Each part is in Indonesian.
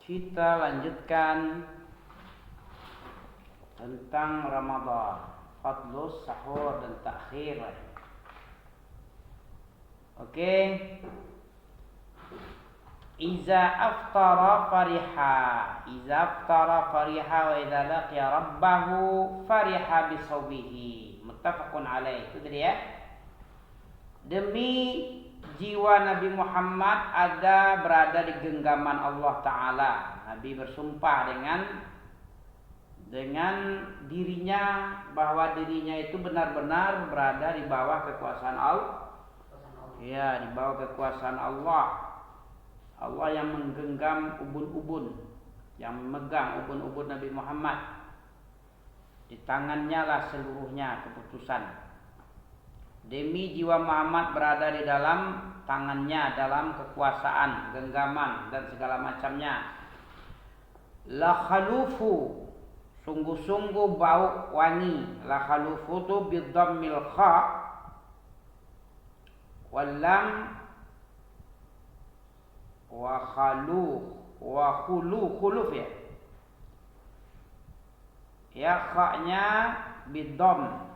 Kita lanjutkan tentang Ramadan, fadlus sahur dan takhir. Oke. Iza aftara fariha, iza aftara fariha wa idza laqiya rabbahu fariha bisawbihi. Muttafaqun alaih. Itu tadi ya. Demi jiwa Nabi Muhammad ada berada di genggaman Allah Ta'ala. Nabi bersumpah dengan dirinya bahwa dirinya itu benar-benar berada di bawah kekuasaan Allah. Ya, di bawah kekuasaan Allah. Allah yang menggenggam ubun-ubun, yang memegang ubun-ubun Nabi Muhammad. Di tangannya lah seluruhnya keputusan. Demi jiwa Muhammad berada di dalam tangannya, dalam kekuasaan, genggaman dan segala macamnya. La khalufu, sungguh-sungguh bau wangi. La khalufu tu bidhammil kha wal lam wa khuluf ya. Ya kha-nya bidham,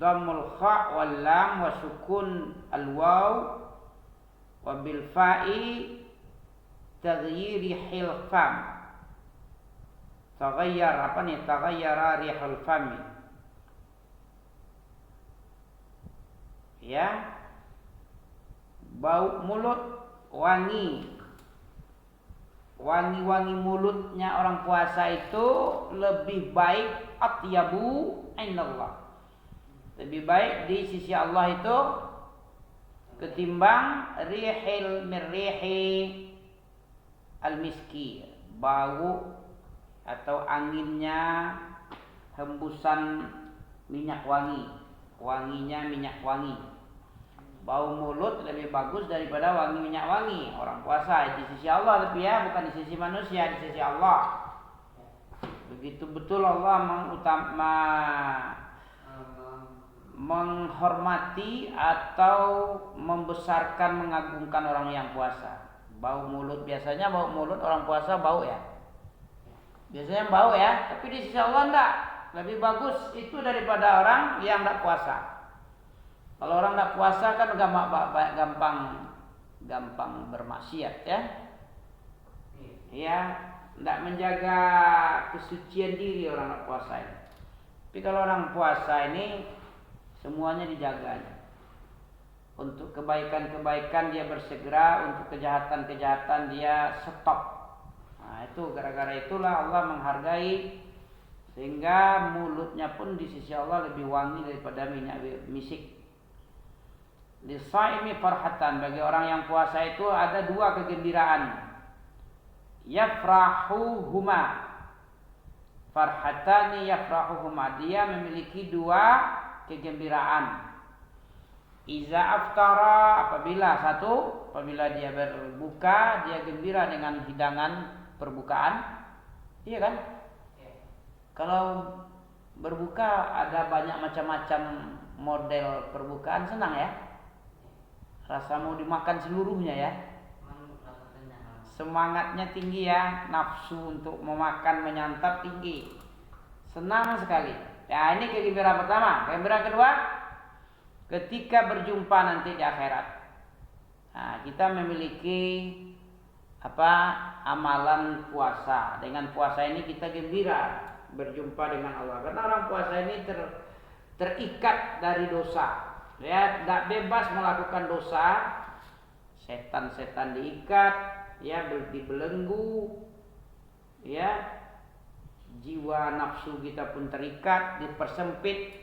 dhammul kha wal lam wa sukun al waw wa bil fa'i taghyiri hil fam. Taghayyara rihul fami. Ya. Bau mulut wangi. Wangi-wangi mulutnya orang puasa itu lebih baik atyabu indallah. Lebih baik di sisi Allah itu ketimbang rihil mirrihi al-miski, bau atau anginnya hembusan minyak wangi, wanginya minyak wangi. Bau mulut lebih bagus daripada wangi minyak wangi. Orang puasa di sisi Allah lebih ya, bukan di sisi manusia, di sisi Allah. Begitu betul Allah menghormati atau membesarkan, mengagungkan orang yang puasa. Bau mulut, biasanya bau mulut orang puasa bau ya. Biasanya bau ya, tapi di sisi Allah enggak. Lebih bagus itu daripada orang yang enggak puasa. Kalau orang enggak puasa kan gampang bermaksiat ya. Ya, enggak menjaga kesucian diri orang enggak puasa ini. Tapi kalau orang puasa ini semuanya dijaganya. Untuk kebaikan-kebaikan dia bersegera, untuk kejahatan-kejahatan dia stop. Nah, itu gara-gara itulah Allah menghargai, sehingga mulutnya pun di sisi Allah lebih wangi daripada minyak misik. Lisaimi farhatan, bagi orang yang puasa itu ada dua kegembiraan. Yafrahuhuma, farhatani yafrahuhuma, dia memiliki dua kegembiraan. Iza aftara, apabila dia berbuka, dia gembira dengan hidangan perbukaan. Iya kan? Kalau berbuka ada banyak macam-macam model perbukaan, senang ya. Rasa mau dimakan seluruhnya ya. Semangatnya tinggi ya, nafsu untuk memakan, menyantap tinggi. Senang sekali. Ya, ini kegembiraan pertama. Kegembiraan kedua, ketika berjumpa nanti di akhirat. Nah, kita memiliki amalan puasa. Dengan puasa ini kita gembira berjumpa dengan Allah. Karena orang puasa ini terikat dari dosa. Ya, tidak bebas melakukan dosa. Setan-setan diikat, ya, dibelenggu. Ya. Jiwa nafsu kita pun terikat, dipersempit.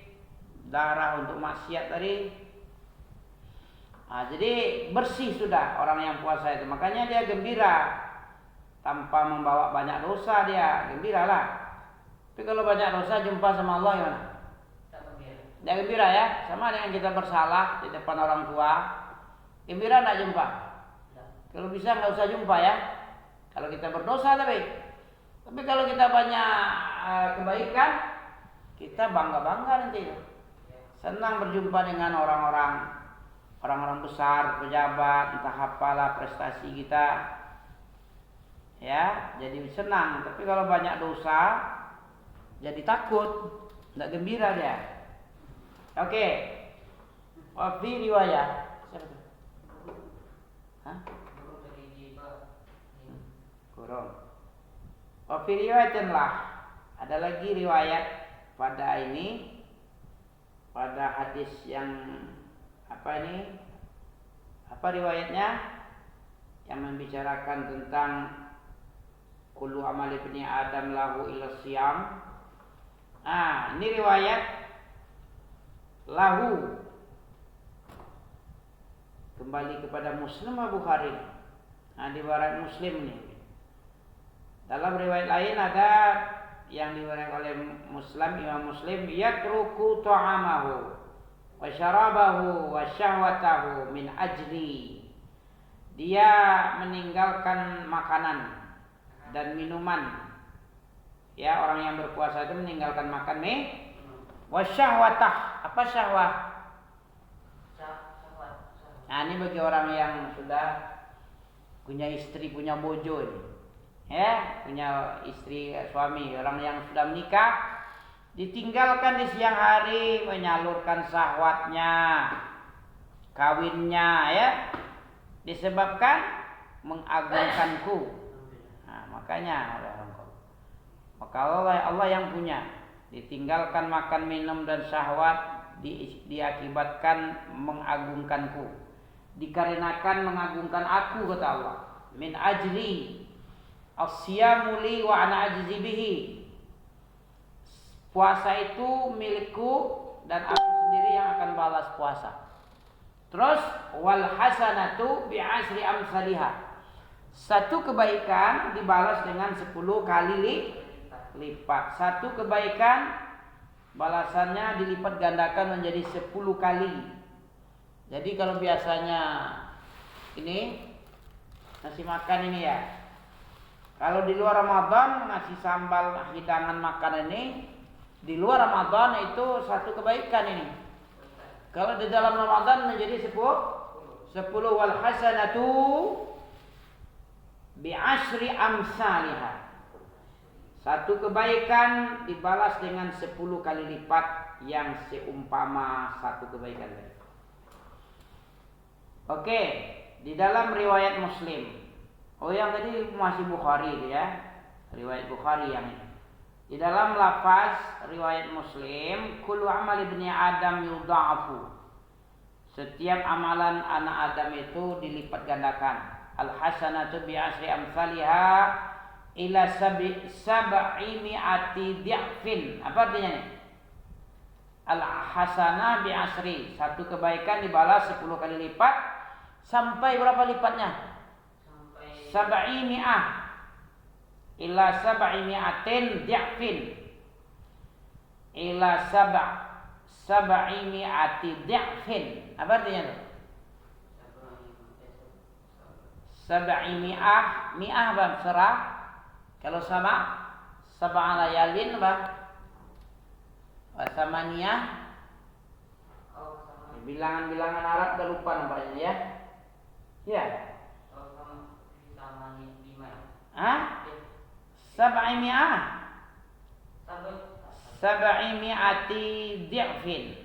Darah untuk maksiat tadi. Nah, jadi bersih sudah orang yang puasa itu. Makanya dia gembira. Tanpa membawa banyak dosa dia gembiralah. Tapi kalau banyak dosa jumpa sama Allah gimana? Dia gembira ya. Sama dengan kita bersalah di depan orang tua. Gembira enggak jumpa? Kalau bisa enggak usah jumpa ya. Kalau kita berdosa tapi kalau kita banyak kebaikan, kita bangga-bangga nanti. Senang berjumpa dengan orang besar, pejabat, entah apalah prestasi kita. ya, jadi senang. Tapi kalau banyak dosa, jadi takut, tidak gembira dia. Oke. Fi riwayat. Siapa tuh? Hah? Kurang. Fi riwayatin lah. Ada lagi riwayat pada ini, pada hadis yang apa ini? Apa riwayatnya? Yang membicarakan tentang kullu amali ibni Adam lahu illa siyam. Ini riwayat lahu, kembali kepada Muslim atau Bukhari. Di riwayat Muslim nih. Dalam riwayat lain ada yang diriwayatkan oleh Imam Muslim, yatruku ta'amahu wa syarabahu wa syahwatahu min ajli. Dia meninggalkan makanan dan minuman. Ya, orang yang berpuasa itu meninggalkan makan wa syahwatah. Apa syahwat? Ini bagi orang yang sudah punya istri, punya bojo ini. Ya, punya istri, suami, orang yang sudah menikah, ditinggalkan di siang hari menyalurkan syahwatnya, kawinnya, ya, disebabkan mengagungkanku. Makanya maka Allah yang punya, ditinggalkan makan minum dan syahwat diakibatkan mengagungkanku, dikarenakan mengagungkan aku, kata Allah. Min ajli as-siyamu li wa ana ajzi bihi. Puasa itu milikku dan aku sendiri yang akan balas puasa. Terus wal hasanatu bi asri amsalihah. Satu kebaikan dibalas dengan 10 kali lipat. Satu kebaikan balasannya dilipat gandakan menjadi 10 kali. Jadi kalau biasanya ini nasi makan ini ya, kalau di luar Ramadan ngasih sambal hidangan makan ini, di luar Ramadan itu satu kebaikan ini. Kalau di dalam Ramadan menjadi 10 wal hasanatu bi asri amsalihah. Satu kebaikan dibalas dengan 10 kali lipat yang seumpama satu kebaikan tadi. Oke, di dalam riwayat Muslim. Yang tadi masih Bukhari ya. Riwayat Bukhari yang ini. Di dalam lafaz riwayat Muslim, kullu amal ibni Adam yudha'afu. Setiap amalan anak Adam itu dilipat gandakan. Al hasanatu bi asri amsalihha ila sab'i mi'ati di'fin. Apa artinya nih? Al hasanah bi asri, satu kebaikan dibalas 10 kali lipat. Sampai berapa lipatnya? Sab'i mi'ah ila sab'i mi'atin di'fin. Ila sab'i mi'ati di'fin. Apa artinya tuh? Sab'i mi'ah, mi'ah bang serah. Kalau sama sab'a layalin bang samaniyah. Bilangan-bilangan Arab udah lupa nampaknya ya. Ya. Sab'i mi'ah. Sab'i mi'ati di'fin.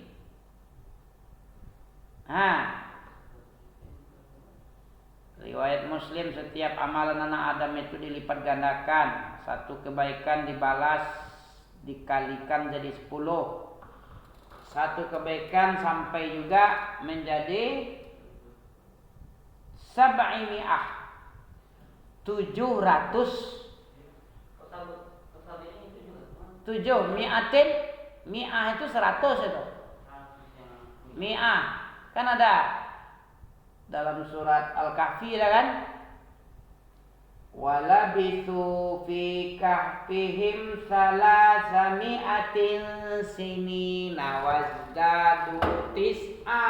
Riwayat Muslim, setiap amalan anak Adam itu dilipat gandakan. Satu kebaikan dibalas dikalikan jadi 10. Satu kebaikan sampai juga menjadi sab'i mi'ah, 700. 7 mi'atin, mi'ah itu 100 itu. Mi'ah kan ada dalam surat Al-Kahfi kan? Walabithu fi kahfihim salasami'atin sinina wazdadu tis'a.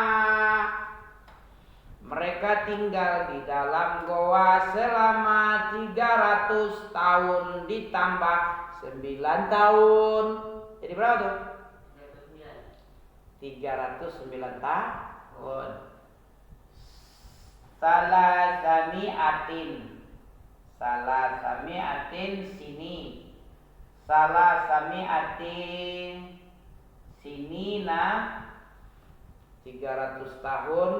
Mereka tinggal di dalam goa selama 300 tahun ditambah 9 tahun. Jadi berapa tuh? 309 tahun. Salasami'atin Salah sami'atin sini. Salah sami'atin sinina 300 tahun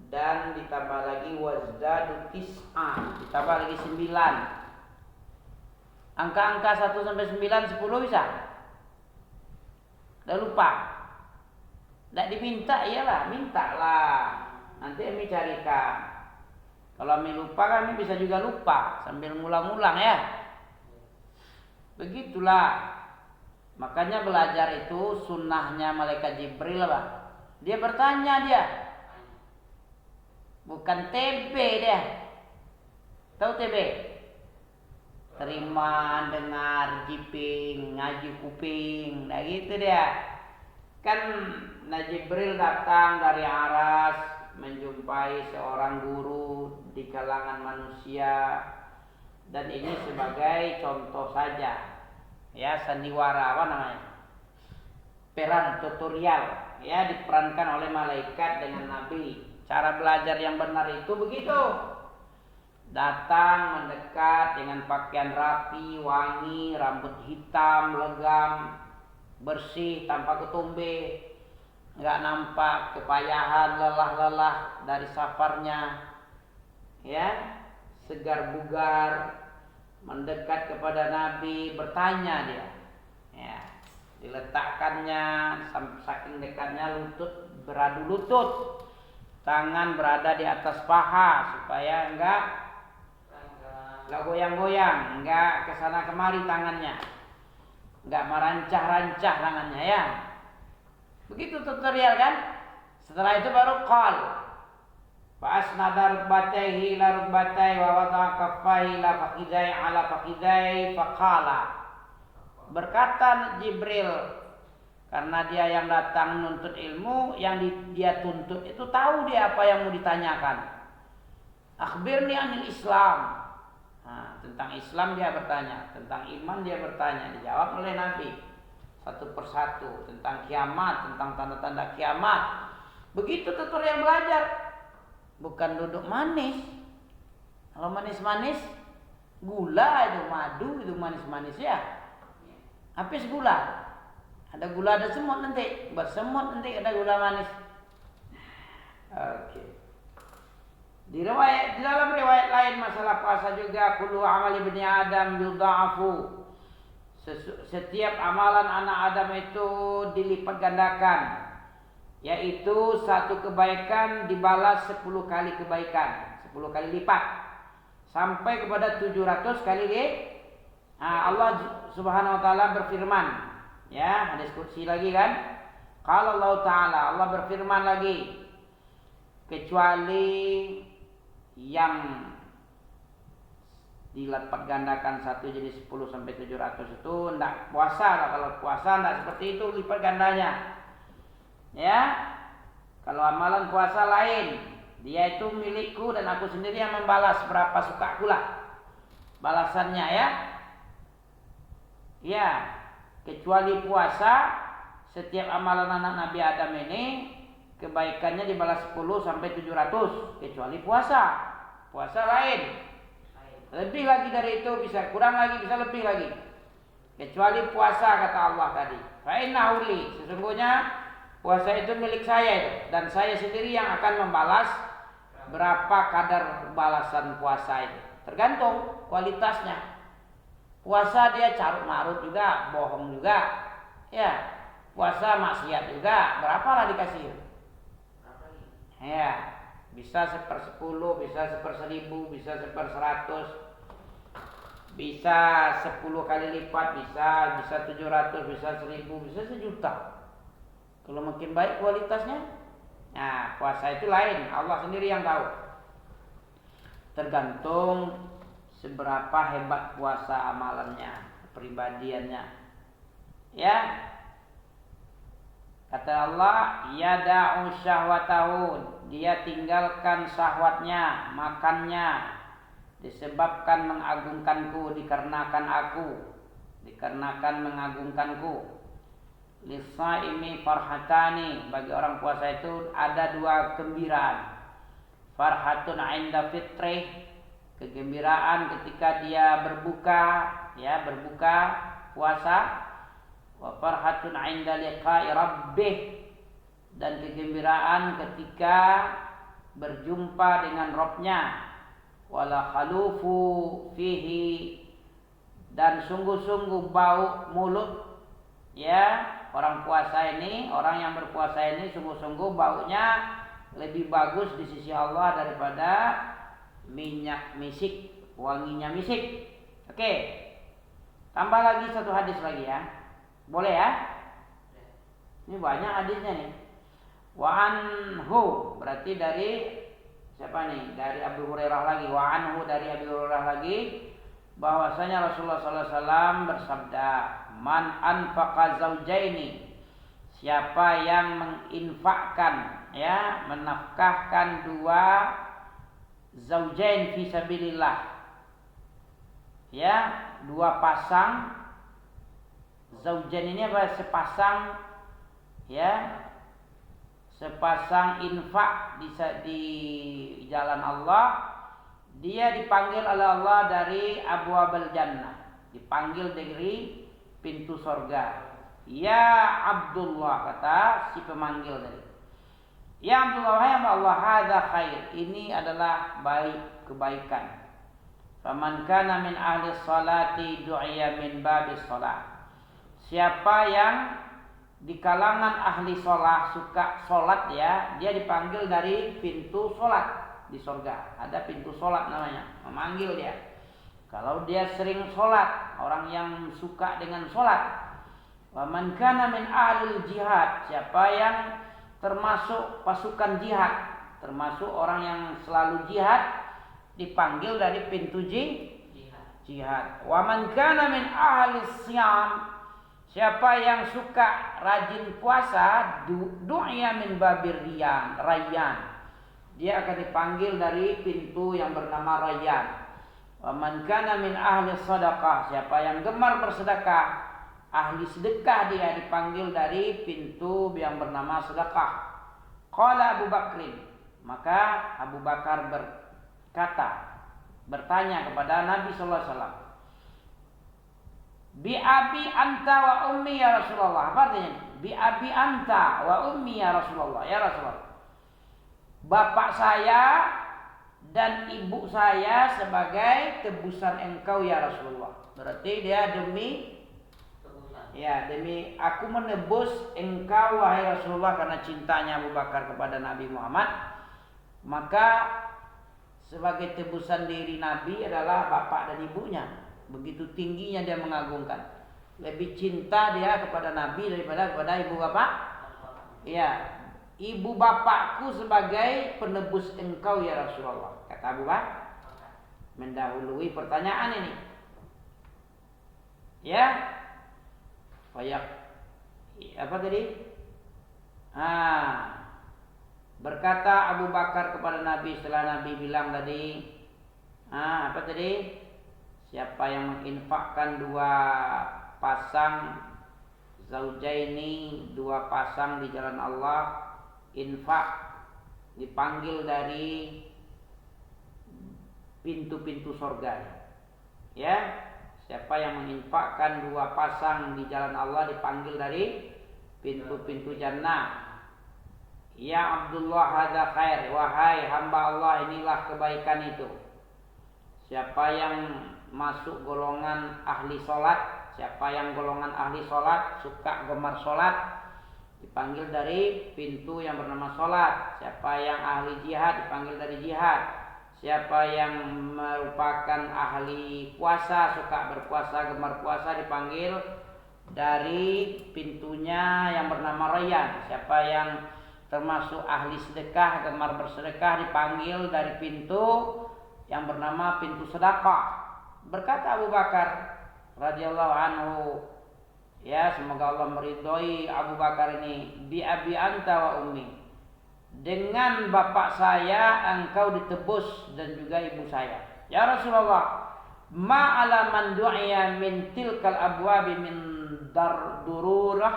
dan ditambah lagi wazdadu tis'a, ditambah lagi 9. Angka-angka 1 sampai 9, 10 bisa? Udah lupa? Tidak diminta, iyalah, mintalah. Nanti kami carikan. Kalau kami lupa, kami bisa juga lupa sambil ngulang-ngulang ya. Begitulah. Makanya belajar itu sunnahnya malaikat Jibril, Pak. Dia bertanya dia. Bukan TB dia. Tahu TB? Terima, dengar, jiping, ngaji kuping. Nah gitu dia. Kan Jibril datang dari aras menjumpai seorang guru di kalangan manusia. Dan ini sebagai contoh saja. Ya, sandiwara apa namanya? Peran tutorial ya, diperankan oleh malaikat dengan nabi. Cara belajar yang benar itu begitu. Datang mendekat dengan pakaian rapi, wangi, rambut hitam, legam, bersih, tanpa ketumbe, nggak nampak kepayahan, lelah-lelah dari safarnya, ya, segar bugar, mendekat kepada Nabi, bertanya dia, ya, diletakkannya saking dekatnya lutut beradu lutut, tangan berada di atas paha supaya enggak goyang-goyang, enggak kesana kemari tangannya, enggak merancah-rancah tangannya ya. Begitu tutorial kan? Setelah itu baru qal. Fa'asnada rukbatayhi ila rukbatayhi wa wada'a kaffayhi ila faqidai ala faqidai faqala. Berkata Jibril, karena dia yang datang menuntut ilmu, yang dia tuntut itu tahu dia apa yang mau ditanyakan. Akhbirni anil Islam. Nah, tentang Islam dia bertanya, tentang iman dia bertanya, dijawab oleh Nabi satu persatu, tentang kiamat, tentang tanda-tanda kiamat. Begitu tutorial belajar. Bukan duduk manis. Kalau manis-manis, gula itu, madu itu manis-manis ya. Habis gula. Ada gula, ada semut nanti. Bersemut nanti ada gula manis. Oke. Di dalam riwayat lain masalah puasa juga, kullu amali ibni Adam yudha'afu. Setiap amalan anak Adam itu dilipat gandakan, yaitu satu kebaikan dibalas 10 kali kebaikan, 10 kali lipat, sampai kepada 700 kali lipat. Allah Subhanahu wa taala berfirman, ya, hadis qudsi lagi kan? Qala Allah taala, Allah berfirman lagi, kecuali yang dilipat gandakan satu jadi 10 sampai 700 itu enggak puasa lah. Kalau puasa enggak seperti itu lipat gandanya. Ya. Kalau amalan puasa lain, dia itu milikku dan aku sendiri yang membalas berapa sukaku lah balasannya ya. Ya, kecuali puasa, setiap amalan anak Nabi Adam ini kebaikannya dibalas 10 sampai 700, kecuali puasa. Puasa lain. Lebih lagi dari itu, bisa kurang lagi, bisa lebih lagi. Kecuali puasa, kata Allah tadi. Fa innahu li, sesungguhnya puasa itu milik saya itu, dan saya sendiri yang akan membalas berapa kadar balasan puasa itu. Tergantung kualitasnya. Puasa dia carut marut juga, bohong juga. Ya, puasa maksiat juga, berapalah dikasih. Ya, bisa 1/10, bisa 1/1000, bisa 1/100, bisa 10 kali lipat, bisa 700, bisa 1000, bisa 1.000.000. Kalau makin baik kualitasnya, nah puasa itu lain, Allah sendiri yang tahu. Tergantung seberapa hebat puasa amalannya, kepribadiannya. Ya. Kata Allah, yada'u syahwatahu, dia tinggalkan syahwatnya, makannya, disebabkan mengagungkanku, dikarenakan aku, dikarenakan mengagungkanku. Lisaimi farhatani, bagi orang puasa itu ada 2 gembiraan. Farhatun 'inda fitrih, kegembiraan ketika dia berbuka, ya, berbuka puasa. Wa farhatun 'inda liqa'i rabbih, dan kegembiraan ketika berjumpa dengan Rabb-Nya. Wala khalufu fihi, dan sungguh-sungguh bau mulut, ya, orang puasa ini, orang yang berpuasa ini sungguh-sungguh baunya lebih bagus di sisi Allah daripada minyak misik, wanginya misik. Oke. Tambah lagi satu hadis lagi ya. Boleh ya? Ini banyak hadisnya nih. Wa anhu, berarti dari siapa nih? Dari Abu Hurairah lagi. Wa anhu, dari Abu Hurairah lagi, bahwasanya Rasulullah sallallahu alaihi wasallam bersabda, "Man anfaqa zaujaini," siapa yang menginfakkan, ya, menafkahkan dua zaujain fi sabilillah, ya, dua pasang. Zaujain ini apa? Sepasang, ya, sepasang infak di jalan Allah. Dia dipanggil oleh Allah dari abwabul jannah, dipanggil dari pintu sorga. Ya Abdullah, kata si pemanggil tadi. Ya Abdullah, wahai Allah, hadza khair, ini adalah baik, kebaikan. Faman kana min ahli sholati du'iya min babis sholat. Siapa yang di kalangan ahli sholat, suka sholat, ya, dia dipanggil dari pintu sholat di surga. Ada pintu sholat namanya, memanggil dia. Kalau dia sering sholat, orang yang suka dengan sholat. Wa man kana min ahlil jihad, siapa yang termasuk pasukan jihad, termasuk orang yang selalu jihad, dipanggil dari pintu jihad. Wa man kana min ahlis siyam, siapa yang suka rajin puasa, du'ya min babir rayyan, dia akan dipanggil dari pintu yang bernama Rayyan. Wa man kana min ahli sadaqah, siapa yang gemar bersedekah, ahli sedekah, dia dipanggil dari pintu yang bernama sedekah. Qala Abu Bakrin, maka Abu Bakar bertanya kepada Nabi sallallahu alaihi wasallam, bi abi anta wa ummi ya Rasulullah. Apa artinya? Bi abi anta wa ummi ya Rasulullah. Ya Rasulullah, bapak saya dan ibu saya sebagai tebusan engkau ya Rasulullah. Berarti dia demi tebusan. Ya, demi aku menebus engkau wahai Rasulullah, karena cintanya Abu Bakar kepada Nabi Muhammad. Maka sebagai tebusan diri Nabi adalah bapak dan ibunya. Begitu tingginya dia mengagungkan. Lebih cinta dia kepada Nabi daripada kepada ibu bapak. Ya, ibu bapakku sebagai penebus engkau ya Rasulullah, kata Abu Bakar, mendahului pertanyaan ini. Ya, kayak apa tadi? Berkata Abu Bakar kepada Nabi setelah Nabi bilang tadi, apa tadi? Siapa yang menginfakkan dua pasang zaujaini, dua pasang di jalan Allah, infak, dipanggil dari pintu-pintu surga. Ya, siapa yang menginfakkan dua pasang di jalan Allah dipanggil dari pintu-pintu jannah. Ya Abdullah, hadza khair, wahai hamba Allah, inilah kebaikan itu. Siapa yang masuk golongan ahli sholat, siapa yang golongan ahli sholat, suka gemar sholat, dipanggil dari pintu yang bernama sholat. Siapa yang ahli jihad, dipanggil dari jihad. Siapa yang merupakan ahli puasa, suka berpuasa, gemar puasa, dipanggil dari pintunya yang bernama Rayyan. Siapa yang termasuk ahli sedekah, gemar bersedekah, dipanggil dari pintu yang bernama pintu sedekah. Berkata Abu Bakar radhiyallahu anhu, ya, semoga Allah meridhoi Abu Bakar ini, bi abi anta wa ummi, dengan bapak saya engkau ditebus dan juga ibu saya. Ya Rasulullah, ma ala man du'iya min tilkal abwabi min dururah.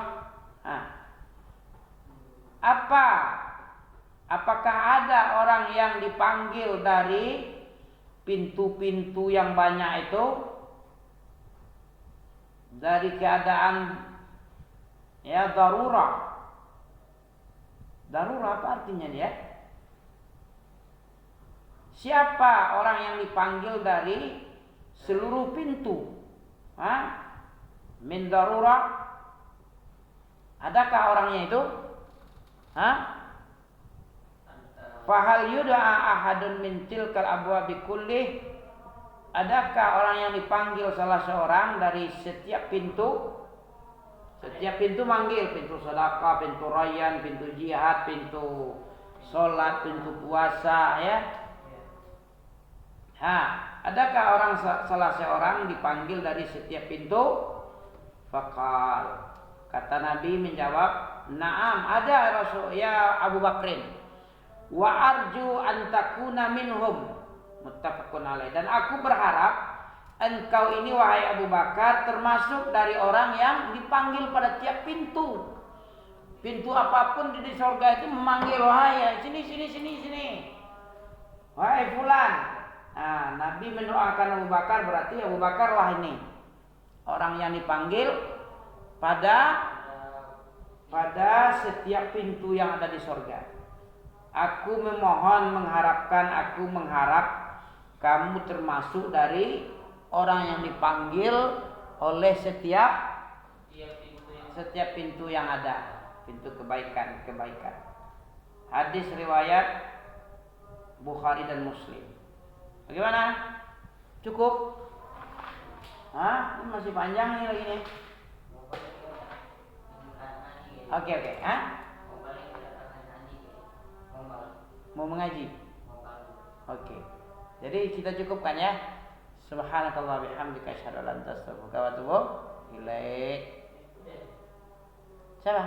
Apakah ada orang yang dipanggil dari pintu-pintu yang banyak itu dari keadaan ya darurat. Darurat apa artinya dia? Siapa orang yang dipanggil dari seluruh pintu? Min darurat. Adakah orangnya itu? Fahal yud'a ahadun min tilkal abwabi kullih? Adakah orang yang dipanggil salah seorang dari setiap pintu? Setiap pintu manggil, pintu sedekah, pintu rayyan, pintu jihad, pintu salat, pintu puasa, ya. Adakah orang salah seorang dipanggil dari setiap pintu? Faqal, kata Nabi menjawab, "Na'am, ada Rasul ya Abu Bakrin. Wa arju an takuna minhum." Muttafaqun alaih. Dan aku berharap engkau ini wahai Abu Bakar termasuk dari orang yang dipanggil pada tiap pintu. Pintu apapun di surga itu memanggil, wahai sini. Wahai fulan. Nabi mendoakan Abu Bakar, berarti Abu Bakar lah ini orang yang dipanggil pada setiap pintu yang ada di surga. Aku mengharap kamu termasuk dari orang yang dipanggil oleh setiap pintu yang ada, pintu kebaikan. Hadis riwayat Bukhari dan Muslim. Bagaimana? Cukup? Ini masih panjang nih lagi nih. Oke. Mau mengaji? Oke. Jadi kita cukupkan ya. Subhanakallah bihamdika asyhadu an la ilaha illa anta astaghfiruka wa atubu ilaik. Siapa?